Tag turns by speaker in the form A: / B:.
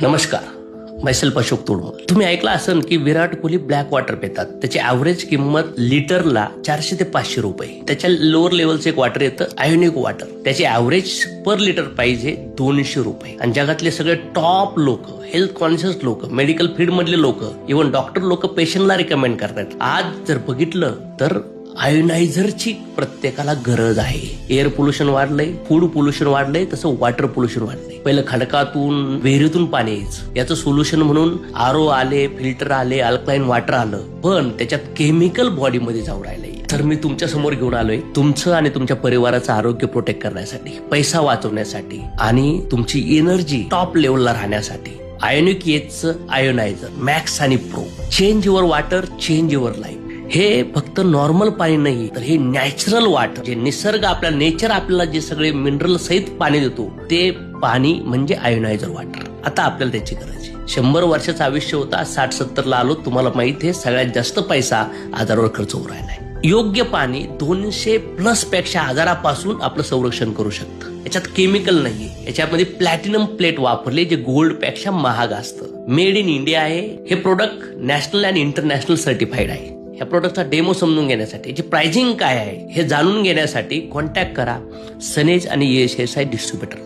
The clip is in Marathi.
A: नमस्कार, मैसेल्फ अशोक तोडमल. तुम्ही ऐकलं असेल की विराट कोहली ब्लॅक वॉटर पितात. त्याची ॲव्हरेज किंमत लिटरला 400 ते 500 रुपये. त्याच्या लोअर लेवलचं एक वॉटर येतं आयोनिक वॉटर. त्याची ॲव्हरेज पर लिटर पाहिजे 200 रुपये. आणि जगातले सगळे टॉप लोक, हेल्थ कॉन्शियस लोक, मेडिकल फील्ड मधले लोक, इव्हन डॉक्टर लोक पेशंटला रिकमेंड करतात. आज जर बघितलं तर आयोनायझरची प्रत्येकाला गरज आहे. एअर पोल्युशन वाढलंय, फूड पोल्युशन वाढलंय, तसं वॉटर पोल्युशन वाढलंय. पहिलं खडकातून, विहिरीतून पाणी यायचं. याचं सोल्युशन म्हणून आरओ आले, फिल्टर आले, अल्कलाईन वॉटर आलं. पण त्याच्यात केमिकल बॉडीमध्ये जाऊ राहिलंय. तर मी तुमच्या समोर घेऊन आलोय तुमचं आणि तुमच्या परिवाराचं आरोग्य प्रोटेक्ट करण्यासाठी, पैसा वाचवण्यासाठी आणि तुमची एनर्जी टॉप लेवलला राहण्यासाठी. आयोनिक एजचं आयोनायझर मॅक्स आणि pro. Change your water, change your life. हे फक्त नॉर्मल पाणी नाही, तर हे नॅचरल वॉटर, जे निसर्ग आपल्या नेचर आपल्याला जे सगळे मिनरल सहित पाणी देतो, ते पाणी म्हणजे आयोनायझर वॉटर. आता आपल्याला त्याची गरज आहे. 100 वर्षाचं आयुष्य होता, 60-70 ला आलो. तुम्हाला माहिती आहे सगळ्यात जास्त पैसा आजारावर खर्च होऊ राहिलाय. योग्य पाणी 200+ पेक्षा आजारापासून आपलं संरक्षण करू शकतं. याच्यात केमिकल नाहीये. याच्यामध्ये प्लॅटिनम प्लेट वापरले, जे गोल्ड पेक्षा महाग असतं. मेड इन इंडिया आहे. हे प्रोडक्ट नॅशनल आणि इंटरनॅशनल सर्टिफाईड आहे. या प्रोडक्टचा डेमो समजून घेण्यासाठी, याची प्राइसिंग काय आहे हे जाणून घेण्यासाठी कॉन्टॅक्ट करा सनेज आणि ESSI डिस्ट्रीब्युटर.